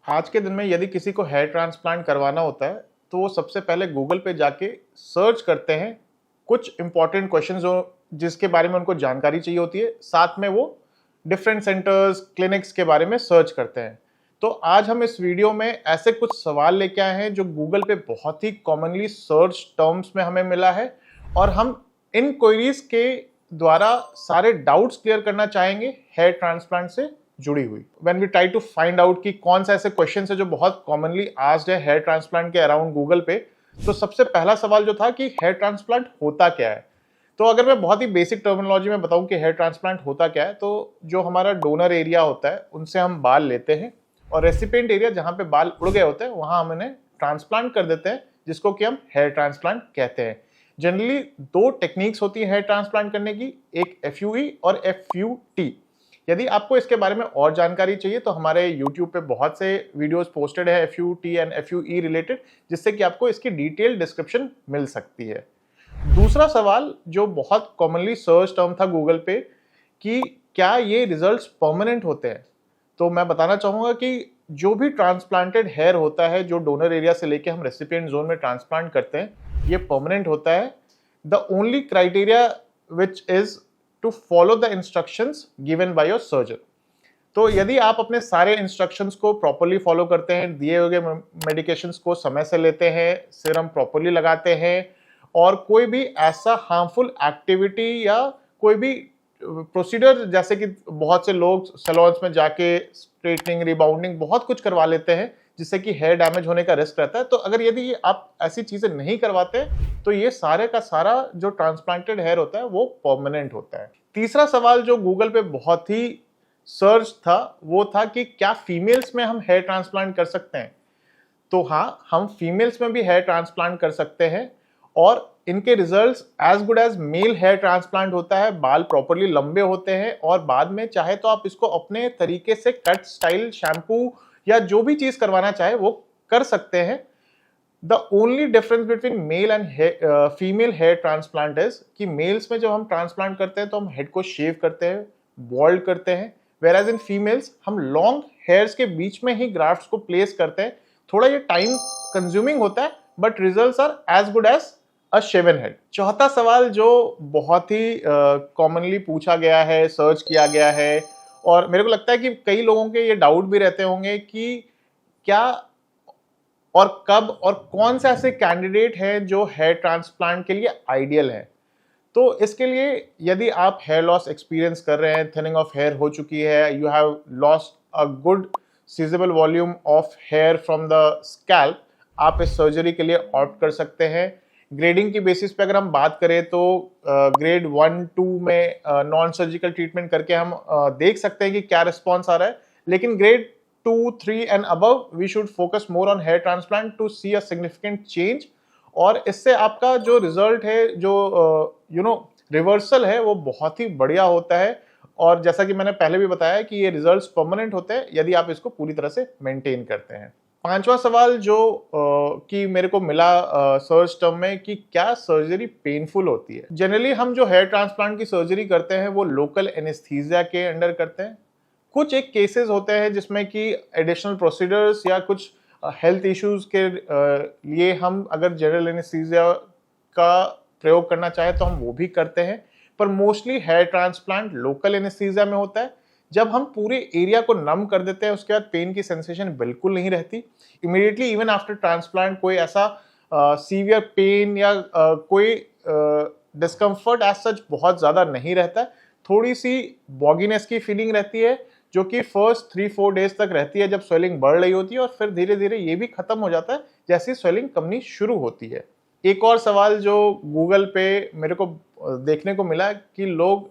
आज के दिन में यदि किसी को हेयर ट्रांसप्लांट करवाना होता है तो वो सबसे पहले गूगल पे जाके सर्च करते हैं कुछ इंपॉर्टेंट क्वेश्चंस जो जिसके बारे में उनको जानकारी चाहिए होती है। साथ में वो डिफरेंट सेंटर्स क्लिनिक्स के बारे में सर्च करते हैं। तो आज हम इस वीडियो में ऐसे कुछ सवाल लेके आए हैं जो गूगल पे बहुत ही कॉमनली सर्च टर्म्स में हमें मिला है और हम इन क्वेरीज के द्वारा सारे डाउट्स क्लियर करना चाहेंगे हेयर ट्रांसप्लांट से जुड़ी हुई। When we try to find out कि कौन सा ऐसे क्वेश्चन है जो बहुत कॉमनली आस्क्ड है हेयर ट्रांसप्लांट के अराउंड गूगल पे, तो सबसे पहला सवाल जो था कि हेयर ट्रांसप्लांट होता क्या है। तो अगर मैं बहुत ही बेसिक टर्मिनोलॉजी में बताऊं कि हेयर ट्रांसप्लांट होता क्या है, तो जो हमारा डोनर एरिया होता है उनसे हम बाल लेते हैं और रेसिपिएंट एरिया जहां पे बाल उड़ गए होते हैं वहां हम इन्हें ट्रांसप्लांट कर देते हैं, जिसको कि हम हेयर ट्रांसप्लांट कहते हैं। जनरली दो टेक्निक्स होती है हेयर ट्रांसप्लांट करने की, एक FUE और FUT। यदि आपको इसके बारे में और जानकारी चाहिए तो हमारे YouTube पे बहुत से वीडियोस पोस्टेड है FUT एंड FUE रिलेटेड, जिससे कि आपको इसकी डिटेल डिस्क्रिप्शन मिल सकती है। दूसरा सवाल जो बहुत कॉमनली सर्च टर्म था गूगल पे कि क्या ये रिजल्ट्स परमानेंट होते हैं, तो मैं बताना चाहूंगा कि जो भी ट्रांसप्लांटेड हेयर होता है जो डोनर एरिया से लेके हम रेसिपिएंट जोन में ट्रांसप्लांट करते हैं, ये परमानेंट होता है। The only criteria which is to follow the instructions given by your surgeon. तो यदि आप अपने सारे इंस्ट्रक्शंस को प्रॉपर्ली फॉलो करते हैं, दिए हुए मेडिकेशंस को समय से लेते हैं, सीरम प्रॉपर्ली लगाते हैं और कोई भी ऐसा हार्मफुल एक्टिविटी या कोई भी प्रोसीजर, जैसे कि बहुत से लोग सैलून्स में जाके स्ट्रेटनिंग रिबाउंडिंग बहुत कुछ करवा लेते हैं जिससे कि हेयर डैमेज होने का रिस्क रहता है, तो अगर यदि आप ऐसी चीजें नहीं करवाते तो ये सारे का सारा जो ट्रांसप्लांटेड हेयर होता है वो परमानेंट होता है। तीसरा सवाल जो गूगल पे बहुत ही सर्च था वो था कि क्या फीमेल्स में हम हेयर ट्रांसप्लांट कर सकते हैं। तो हाँ, हम फीमेल्स में भी हेयर ट्रांसप्लांट कर सकते हैं और इनके results as good as male hair transplant होता है। बाल प्रॉपर्ली लंबे होते हैं और बाद में चाहे तो आप इसको अपने तरीके से कट स्टाइल शैम्पू या जो भी चीज करवाना चाहे वो कर सकते हैं। The only difference between male and female hair transplant is कि मेल्स में जब हम ट्रांसप्लांट करते हैं तो हम हेड को शेव करते हैं, बॉल्ड करते हैं, वेराज इन फीमेल्स हम लॉन्ग हेयर्स के बीच में ही ग्राफ्ट्स को प्लेस करते हैं। थोड़ा ये टाइम कंज्यूमिंग होता है but results are as good as a shaven head. चौथा सवाल जो बहुत ही कॉमनली पूछा गया है, सर्च किया गया है और मेरे को लगता है कि कई लोगों के ये डाउट भी रहते होंगे कि क्या और कब और कौन से ऐसे कैंडिडेट हैं जो हेयर ट्रांसप्लांट के लिए आइडियल है। तो इसके लिए यदि आप हेयर लॉस एक्सपीरियंस कर रहे हैं, थिनिंग ऑफ हेयर हो चुकी है, you have lost a good sizeable volume of hair from the scalp, आप इस सर्जरी के लिए ऑप्ट कर सकते हैं। ग्रेडिंग की बेसिस पे अगर हम बात करें तो ग्रेड 1-2 में नॉन सर्जिकल ट्रीटमेंट करके हम देख सकते हैं कि क्या रिस्पॉन्स आ रहा है, लेकिन grade 2, 3 and above we should focus more on hair transplant to see a significant change. और इससे आपका जो रिजल्ट है, जो रिवर्सल है, वो बहुत ही बढ़िया होता है। और जैसा कि मैंने पहले भी बताया कि ये रिजल्ट्स परमानेंट होते हैं यदि आप इसको पूरी तरह से मेंटेन करते हैं। पांचवा सवाल जो कि मेरे को मिला सर्च टर्म में कि क्या सर्जरी पेनफुल होती है। जनरली हम जो हेयर ट्रांसप्लांट की सर्जरी करते हैं वो लोकल एनेस्थीसिया के अंडर करते हैं। कुछ एक केसेस होते हैं जिसमें कि एडिशनल प्रोसीजर्स या कुछ हेल्थ इश्यूज के लिए हम अगर जनरल एनेस्थीसिया का प्रयोग करना चाहे तो हम वो भी करते हैं, पर mostly hair transplant local anaesthesia में होता है। जब हम पूरे एरिया को नम कर देते हैं उसके बाद पेन की सेंसेशन बिल्कुल नहीं रहती। इमीडिएटली इवन आफ्टर ट्रांसप्लांट कोई ऐसा सीवियर पेन या कोई डिस्कम्फर्ट एज सच बहुत ज़्यादा नहीं रहता है। थोड़ी सी बॉगीनेस की फीलिंग रहती है जो कि फर्स्ट 3-4 डेज तक रहती है जब स्वेलिंग बढ़ रही होती है, और फिर धीरे धीरे ये भी खत्म हो जाता है जैसे स्वेलिंग कमनी शुरू होती है। एक और सवाल जो गूगल पे मेरे को देखने को मिला कि लोग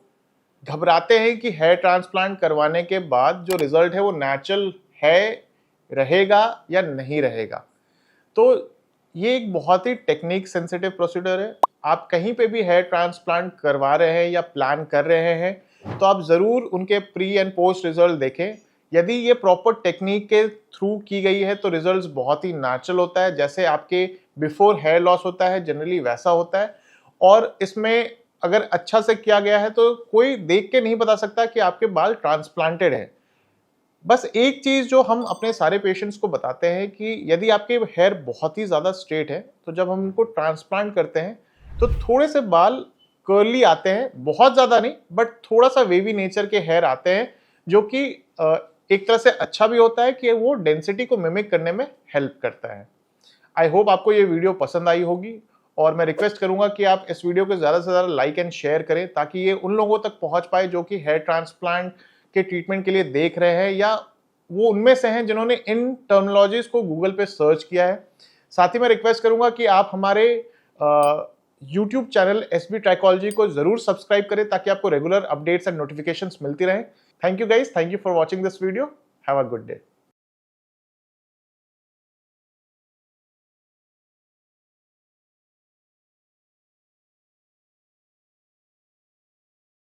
घबराते हैं कि हेयर ट्रांसप्लांट करवाने के बाद जो रिजल्ट है वो नेचुरल है, रहेगा या नहीं रहेगा। तो ये एक बहुत ही टेक्निक सेंसिटिव प्रोसीजर है। आप कहीं पे भी हेयर ट्रांसप्लांट करवा रहे हैं या प्लान कर रहे हैं तो आप जरूर उनके प्री एंड पोस्ट रिजल्ट देखें। यदि ये प्रॉपर टेक्निक के थ्रू की गई है तो रिजल्ट्स बहुत ही नेचुरल होता है, जैसे आपके बिफोर हेयर लॉस होता है जनरली वैसा होता है। और इसमें अगर अच्छा से किया गया है तो कोई देख के नहीं बता सकता कि आपके बाल ट्रांसप्लांटेड है। बस एक चीज़ जो हम अपने सारे पेशेंट्स को बताते हैं कि यदि आपके हेयर बहुत ही ज़्यादा स्ट्रेट है तो जब हम उनको ट्रांसप्लांट करते हैं तो थोड़े से बाल कर्ली आते हैं, बहुत ज़्यादा नहीं बट थोड़ा सा वेवी नेचर के हेयर आते हैं, जो कि एक तरह से अच्छा भी होता है कि वो डेंसिटी को मिमिक करने में हेल्प करता है। आई होप आपको ये वीडियो पसंद आई होगी और मैं रिक्वेस्ट करूंगा कि आप इस वीडियो को ज़्यादा से ज़्यादा लाइक एंड शेयर करें ताकि ये उन लोगों तक पहुंच पाए जो कि हेयर ट्रांसप्लांट के ट्रीटमेंट के लिए देख रहे हैं या वो उनमें से हैं जिन्होंने इन टर्मिनोलॉजीज को गूगल पे सर्च किया है। साथ ही मैं रिक्वेस्ट करूंगा कि आप हमारे यूट्यूब चैनल SB ट्राइकोलॉजी को जरूर सब्सक्राइब करें ताकि आपको रेगुलर अपडेट्स एंड नोटिफिकेशंस मिलती रहें। Thank you guys, thank you for watching this video, have a good day.